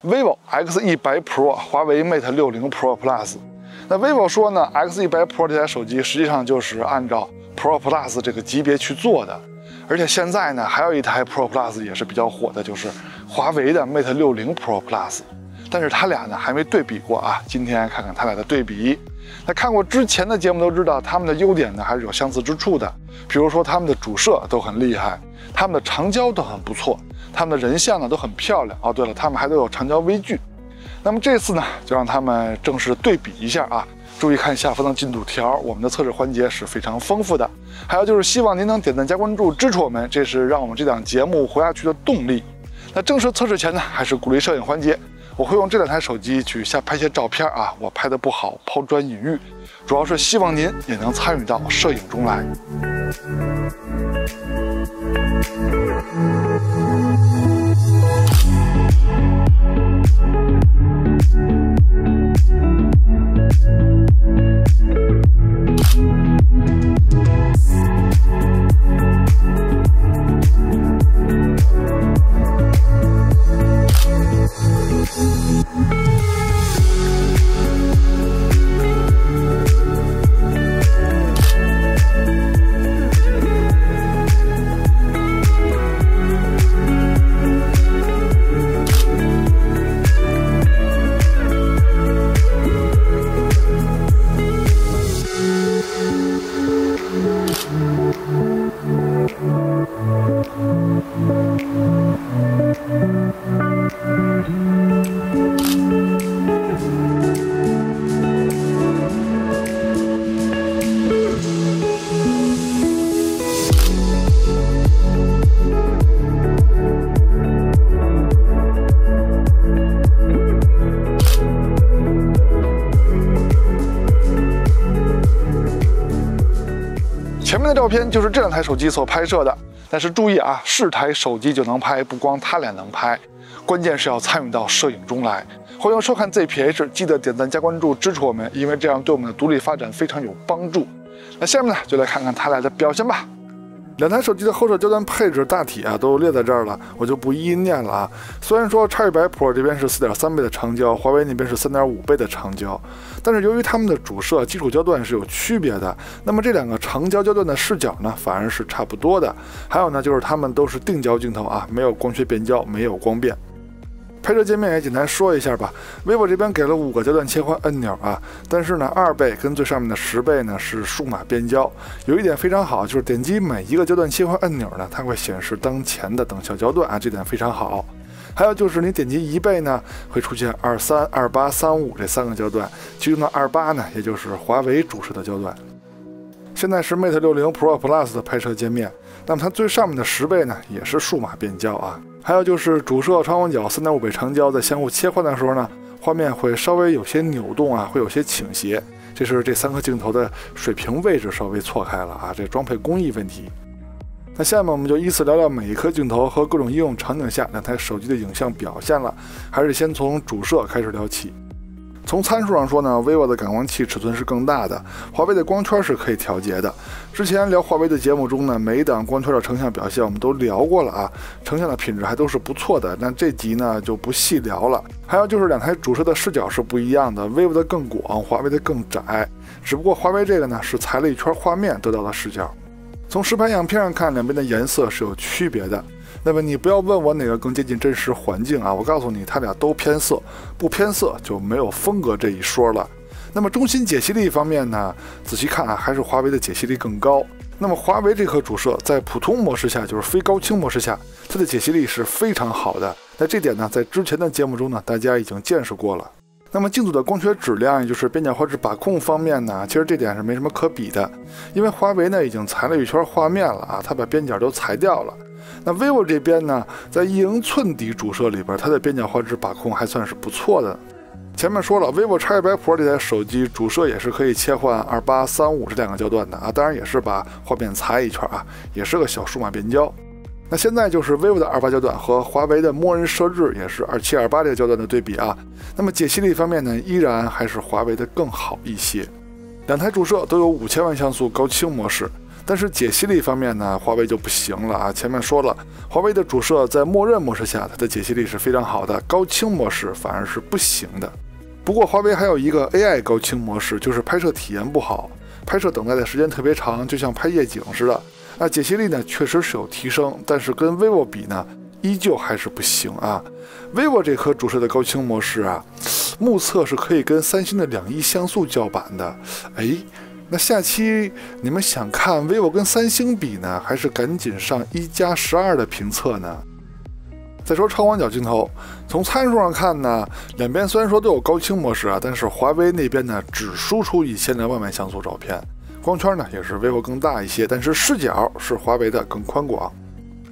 vivo X100 Pro、华为 Mate 60 Pro Plus。那 vivo 说呢 ，X100 Pro 这台手机实际上就是按照 Pro Plus 这个级别去做的。而且现在呢，还有一台 Pro Plus 也是比较火的，就是华为的 Mate 60 Pro Plus。但是它俩呢还没对比过啊，今天看看它俩的对比。那看过之前的节目都知道，它们的优点呢还是有相似之处的，比如说它们的主摄都很厉害，它们的长焦都很不错，它们的人像呢都很漂亮。哦，对了，它们还都有长焦微距。那么这次呢，就让他们正式对比一下啊。注意看下方的进度条，我们的测试环节是非常丰富的。还有就是希望您能点赞加关注支持我们，这是让我们这档节目活下去的动力。那正式测试前呢，还是鼓励摄影环节。我会用这两台手机去拍些照片啊，我拍的不好，抛砖引玉，主要是希望您也能参与到摄影中来。前面的照片就是这两台手机所拍摄的，但是注意啊，是台手机就能拍，不光它俩能拍，关键是要参与到摄影中来。欢迎收看 ZPH， 记得点赞加关注支持我们，因为这样对我们的独立发展非常有帮助。那下面呢，就来看看它俩的表现吧。两台手机的后摄焦段配置大体啊都列在这儿了，我就不一一念了啊。虽然说 X100 Pro 这边是 4.3 倍的长焦，华为那边是 3.5 倍的长焦，但是由于它们的主摄基础焦段是有区别的，那么这两个长焦焦段的视角呢反而是差不多的。还有呢，就是它们都是定焦镜头啊，没有光学变焦，没有光变。配置界面也简单说一下吧。vivo 这边给了5个焦段切换按钮啊，但是呢2倍跟最上面的10倍呢是数码变焦。有一点非常好，就是点击每一个焦段切换按钮呢，它会显示当前的等效焦段啊，这点非常好。还有就是你点击1倍呢，会出现23、28、35这3个焦段，其中的28呢，也就是华为主摄的焦段。现在是 Mate 60 Pro Plus 的拍摄界面，那么它最上面的10倍呢，也是数码变焦啊。还有就是主摄超广角 3.5 倍长焦在相互切换的时候呢，画面会稍微有些扭动啊，会有些倾斜，这是这3颗镜头的水平位置稍微错开了啊，这装配工艺问题。那下面我们就依次聊聊每一颗镜头和各种应用场景下两台手机的影像表现了，还是先从主摄开始聊起。从参数上说呢 ，vivo 的感光器尺寸是更大的，华为的光圈是可以调节的。之前聊华为的节目中呢，每一档光圈的成像表现我们都聊过了啊，成像的品质还都是不错的。那这集呢就不细聊了。还有就是两台主摄的视角是不一样的 ，vivo 的更广，华为的更窄。只不过华为这个呢是裁了一圈画面得到的视角。从实拍样片上看，两边的颜色是有区别的。那么你不要问我哪个更接近真实环境啊，我告诉你，它俩都偏色，不偏色就没有风格这一说了。那么中心解析力方面呢，仔细看啊，还是华为的解析力更高。那么华为这颗主摄在普通模式下，就是非高清模式下，它的解析力是非常好的。那这点呢，在之前的节目中呢，大家已经见识过了。那么镜组的光学质量，也就是边角画质把控方面呢，其实这点是没什么可比的，因为华为呢已经裁了一圈画面了啊，它把边角都裁掉了。那 vivo 这边呢，在1英寸底主摄里边，它的边角画质把控还算是不错的。前面说了 ，vivo X100 Pro 这台手机主摄也是可以切换28、35这2个焦段的啊，当然也是把画面裁一圈啊，也是个小数码变焦。那现在就是 vivo 的28焦段和华为的默认设置也是27、28这个焦段的对比啊。那么解析力方面呢，依然还是华为的更好一些。两台主摄都有5000万像素高清模式。但是解析力方面呢，华为就不行了啊。前面说了，华为的主摄在默认模式下，它的解析力是非常好的，高清模式反而是不行的。不过华为还有一个 AI 高清模式，就是拍摄体验不好，拍摄等待的时间特别长，就像拍夜景似的。那解析力呢，确实是有提升，但是跟 vivo 比呢，依旧还是不行啊。vivo 这颗主摄的高清模式啊，目测是可以跟三星的2亿像素叫板的。那下期你们想看 vivo 跟三星比呢，还是赶紧上1+12的评测呢？再说超广角镜头，从参数上看呢，两边虽然说都有高清模式啊，但是华为那边呢只输出1000万像素照片，光圈呢也是 vivo 更大一些，但是视角是华为的更宽广。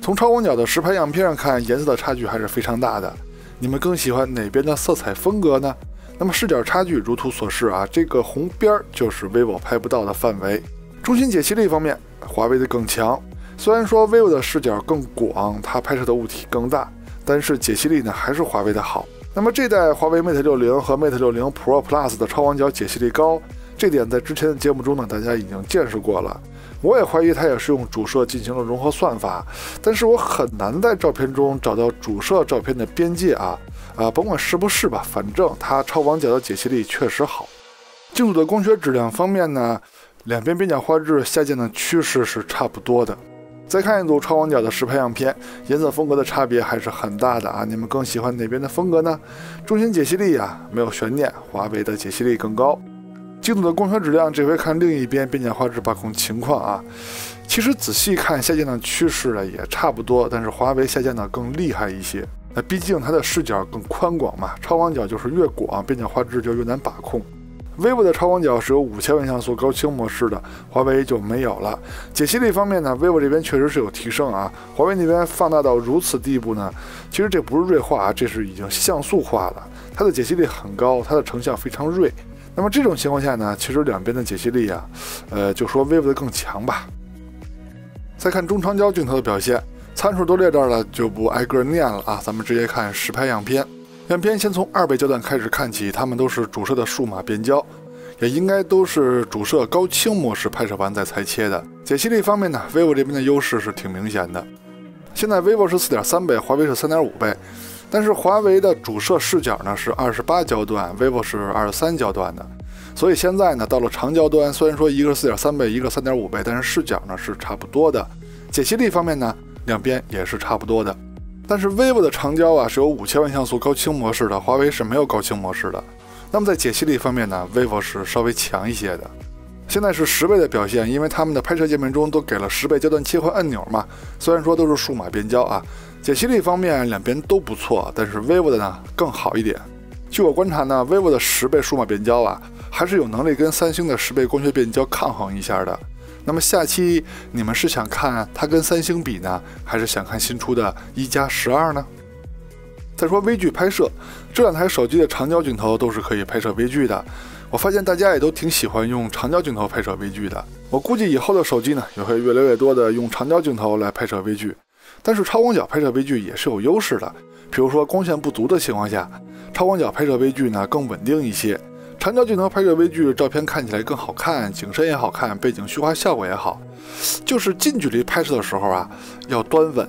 从超广角的实拍样片上看，颜色的差距还是非常大的。你们更喜欢哪边的色彩风格呢？那么视角差距如图所示啊，这个红边就是 vivo 拍不到的范围。中心解析力方面，华为的更强。虽然说 vivo 的视角更广，它拍摄的物体更大，但是解析力呢还是华为的好。那么这代华为 Mate 60和 Mate 60 Pro Plus 的超广角解析力高，这点在之前的节目中呢大家已经见识过了。我也怀疑它也是用主摄进行了融合算法，但是我很难在照片中找到主摄照片的边界甭管是不是吧，反正它超广角的解析力确实好。镜组的光学质量方面呢，两边边角画质下降的趋势是差不多的。再看一组超广角的实拍样片，颜色风格的差别还是很大的啊！你们更喜欢哪边的风格呢？中心解析力没有悬念，华为的解析力更高。镜组的光学质量，这回看另一边边角画质把控情况啊。其实仔细看下降的趋势呢也差不多，但是华为下降的更厉害一些。那毕竟它的视角更宽广嘛，超广角就是越广，边角画质就越难把控。vivo 的超广角是有5000万像素高清模式的，华为就没有了。解析力方面呢 ，vivo 这边确实是有提升啊，华为那边放大到如此地步呢，其实这不是锐化这是已经像素化了。它的解析力很高，它的成像非常锐。那么这种情况下呢，其实两边的解析力就说 vivo 的更强吧。再看中长焦镜头的表现，参数都列这儿了，就不挨个念了啊，咱们直接看实拍样片。样片先从2倍焦段开始看起，它们都是主摄的数码变焦，也应该都是主摄高清模式拍摄完再裁切的。解析力方面呢 ，vivo 这边的优势是挺明显的。现在 vivo 是4.3倍，华为是3.5倍，但是华为的主摄视角呢是28焦段 ，vivo 是23焦段的。所以现在呢，到了长焦端，虽然说一个是4.3倍，一个3.5倍，但是视角呢是差不多的。解析力方面呢，两边也是差不多的。但是 vivo 的长焦是有5000万像素高清模式的，华为是没有高清模式的。那么在解析力方面呢 ，vivo 是稍微强一些的。现在是10倍的表现，因为他们的拍摄界面中都给了10倍焦段切换按钮嘛。虽然说都是数码变焦啊，解析力方面两边都不错，但是 vivo 的呢更好一点。据我观察呢 ，vivo 的10倍数码变焦还是有能力跟三星的10倍光学变焦抗衡一下的。那么下期你们是想看它跟三星比呢，还是想看新出的1+12呢？再说微距拍摄，这两台手机的长焦镜头都是可以拍摄微距的。我发现大家也都挺喜欢用长焦镜头拍摄微距的。我估计以后的手机呢，也会越来越多的用长焦镜头来拍摄微距。但是超广角拍摄微距也是有优势的，比如说光线不足的情况下，超广角拍摄微距呢更稳定一些。长焦镜头拍摄微距，照片看起来更好看，景深也好看，背景虚化效果也好。就是近距离拍摄的时候要端稳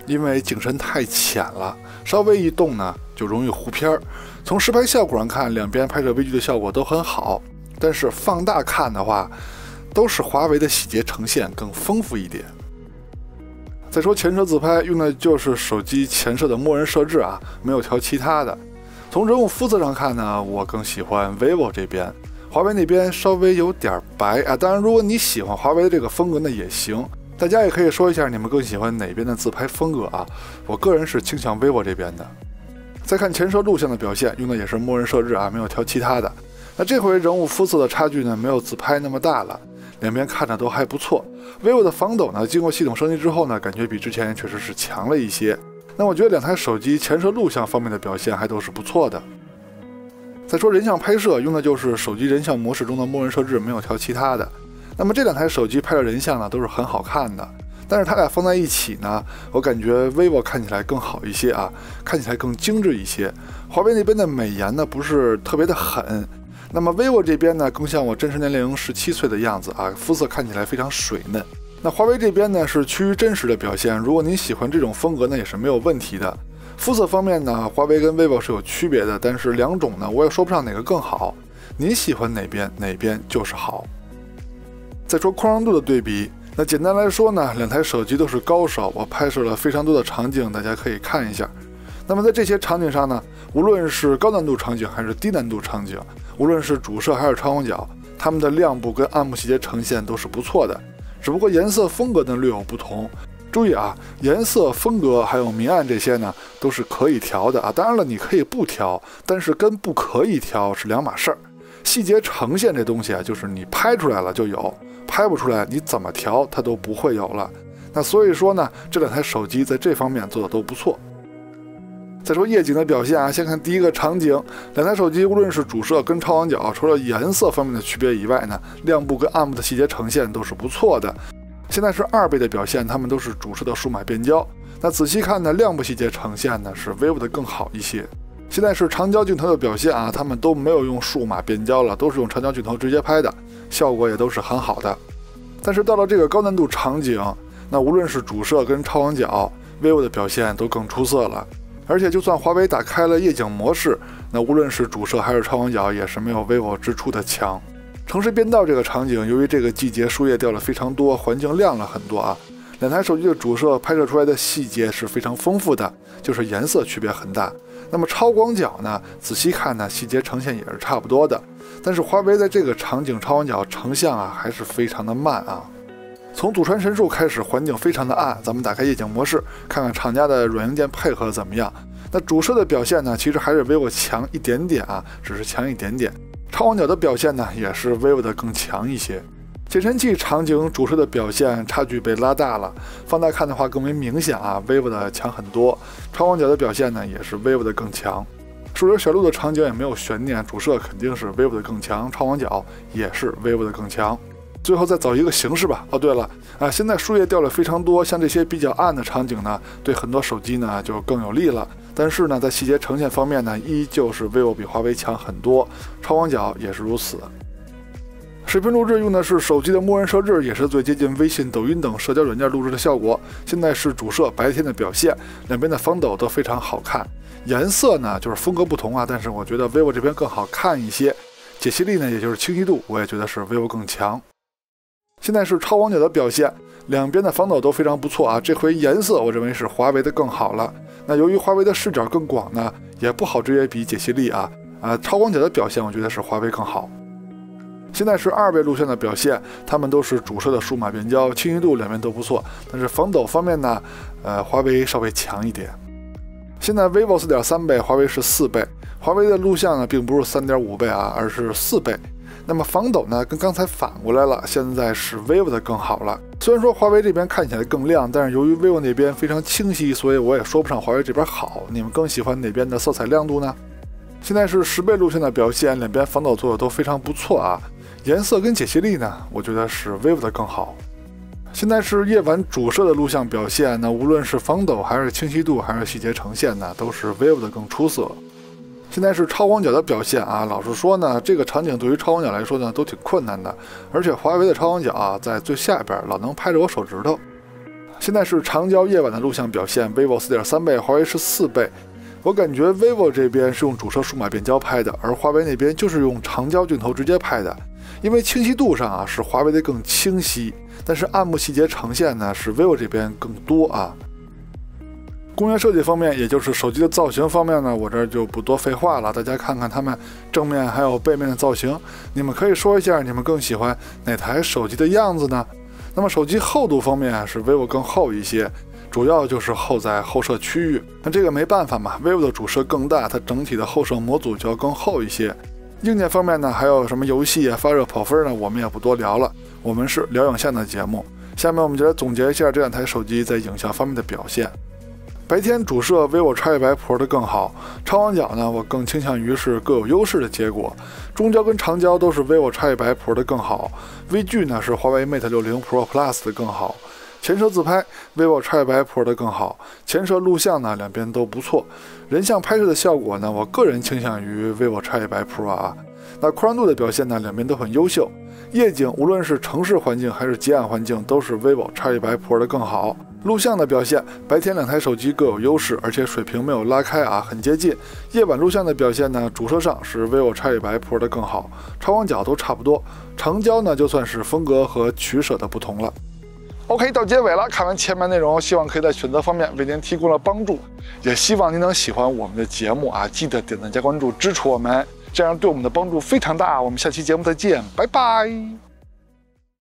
因为景深太浅了，稍微一动呢就容易糊片儿。从实拍效果上看，两边拍摄微距的效果都很好，但是放大看的话，都是华为的细节呈现更丰富一点。再说前摄自拍，用的就是手机前摄的默认设置没有调其他的。从人物肤色上看呢，我更喜欢 vivo 这边，华为那边稍微有点白当然，如果你喜欢华为的这个风格呢也行，大家也可以说一下你们更喜欢哪边的自拍风格我个人是倾向 vivo 这边的。再看前摄录像的表现，用的也是默认设置没有调其他的。那这回人物肤色的差距呢，没有自拍那么大了，两边看着都还不错。vivo 的防抖呢，经过系统升级之后呢，感觉比之前确实是强了一些。那我觉得两台手机前摄录像方面的表现还都是不错的。再说人像拍摄，用的就是手机人像模式中的默认设置，没有调其他的。那么这两台手机拍摄人像呢，都是很好看的。但是它俩放在一起呢，我感觉 vivo 看起来更好一些看起来更精致一些。华为那边的美颜呢不是特别的狠，那么 vivo 这边呢，更像我真实年龄17岁的样子啊，肤色看起来非常水嫩。那华为这边呢是趋于真实的表现，如果您喜欢这种风格呢，也是没有问题的。肤色方面呢，华为跟 vivo 是有区别的，但是两种呢，我也说不上哪个更好，您喜欢哪边，哪边就是好。再说宽容度的对比，那简单来说呢，两台手机都是高手，我拍摄了非常多的场景，大家可以看一下。那么在这些场景上呢，无论是高难度场景还是低难度场景，无论是主摄还是超广角，它们的亮部跟暗部细节呈现都是不错的，只不过颜色风格呢略有不同。注意啊，颜色风格还有明暗这些呢都是可以调的啊，当然了，你可以不调，但是跟不可以调是两码事儿。细节呈现这东西啊，就是你拍出来了就有，拍不出来你怎么调它都不会有了。那所以说呢，这两台手机在这方面做的都不错。再说夜景的表现啊，先看第一个场景，两台手机无论是主摄跟超广角，除了颜色方面的区别以外呢，亮部跟暗部的细节呈现都是不错的。现在是2倍的表现，它们都是主摄的数码变焦。那仔细看呢，亮部细节呈现呢是 vivo 的更好一些。现在是长焦镜头的表现啊，它们都没有用数码变焦了，都是用长焦镜头直接拍的，效果也都是很好的。但是到了这个高难度场景，那无论是主摄跟超广角 vivo 的表现都更出色了。而且就算华为打开了夜景模式，那无论是主摄还是超广角也是没有 vivo 之初的强。城市变道这个场景，由于这个季节树叶掉了非常多，环境亮了很多啊，两台手机的主摄拍摄出来的细节是非常丰富的，就是颜色区别很大。那么超广角呢，仔细看呢，细节呈现也是差不多的，但是华为在这个场景超广角成像啊还是非常的慢啊。从祖传神树开始，环境非常的暗，咱们打开夜景模式，看看厂家的软硬件配合怎么样。那主摄的表现呢，其实还是 vivo 强一点点啊，只是强一点点。超广角的表现呢，也是 vivo 的更强一些。减震器场景主摄的表现差距被拉大了，放大看的话更为明显啊 ，vivo 的强很多。超广角的表现呢，也是 vivo 的更强。树林小路的场景也没有悬念，主摄肯定是 vivo 的更强，超广角也是 vivo 的更强。最后再走一个形式吧。哦，对了啊，现在树叶掉了非常多，像这些比较暗的场景呢，对很多手机呢就更有利了。但是呢，在细节呈现方面呢，依旧是 vivo 比华为强很多，超广角也是如此。视频录制用的是手机的默认设置，也是最接近微信、抖音等社交软件录制的效果。现在是主摄白天的表现，两边的防抖都非常好看。颜色呢就是风格不同啊，但是我觉得 vivo 这边更好看一些。解析力呢，也就是清晰度，我也觉得是 vivo 更强。现在是超广角的表现，两边的防抖都非常不错啊。这回颜色我认为是华为的更好了。那由于华为的视角更广呢，也不好直接比解析力啊。超广角的表现我觉得是华为更好。现在是2倍录像的表现，它们都是主摄的数码变焦，清晰度两边都不错，但是防抖方面呢，华为稍微强一点。现在 vivo 4.3倍，华为是4倍。华为的录像呢，并不是3.5倍啊，而是4倍。那么防抖呢，跟刚才反过来了，现在是 vivo 的更好了。虽然说华为这边看起来更亮，但是由于 vivo 那边非常清晰，所以我也说不上华为这边好。你们更喜欢哪边的色彩亮度呢？现在是10倍录像的表现，两边防抖做的都非常不错啊。颜色跟解析力呢，我觉得是 vivo 的更好。现在是夜晚主摄的录像表现，那无论是防抖还是清晰度还是细节呈现呢，都是 vivo 的更出色。现在是超广角的表现啊，老实说呢，这个场景对于超广角来说呢都挺困难的，而且华为的超广角啊在最下边老能拍着我手指头。现在是长焦夜晚的录像表现 ，vivo 4.3倍，华为是4倍。我感觉 vivo 这边是用主摄数码变焦拍的，而华为那边就是用长焦镜头直接拍的。因为清晰度上啊是华为的更清晰，但是暗部细节呈现呢是 vivo 这边更多啊。工业设计方面，也就是手机的造型方面呢，我这儿就不多废话了，大家看看它们正面还有背面的造型，你们可以说一下你们更喜欢哪台手机的样子呢？那么手机厚度方面是 vivo 更厚一些，主要就是厚在后摄区域，那这个没办法嘛 ，vivo 的主摄更大，它整体的后摄模组就要更厚一些。硬件方面呢，还有什么游戏啊、发热跑分呢，我们也不多聊了，我们是聊影像的节目。下面我们就来总结一下这两台手机在影像方面的表现。白天主摄 vivo X100 Pro 的更好，超广角呢，我更倾向于是各有优势的结果。中焦跟长焦都是 vivo X100 Pro 的更好，微距呢是华为 Mate 60 Pro Plus 的更好。前摄自拍 vivo X100 Pro 的更好，前摄录像呢两边都不错。人像拍摄的效果呢，我个人倾向于 vivo X100 Pro 啊。那宽容度的表现呢，两边都很优秀。夜景无论是城市环境还是极暗环境，都是 vivo X100 Pro 的更好。录像的表现，白天两台手机各有优势，而且水平没有拉开啊，很接近。夜晚录像的表现呢，主摄上是 vivo X100 Pro 的更好，超广角都差不多。长焦呢，就算是风格和取舍的不同了。OK， 到结尾了，看完前面内容，希望可以在选择方面为您提供了帮助，也希望您能喜欢我们的节目啊，记得点赞加关注支持我们，这样对我们的帮助非常大。我们下期节目再见，拜拜。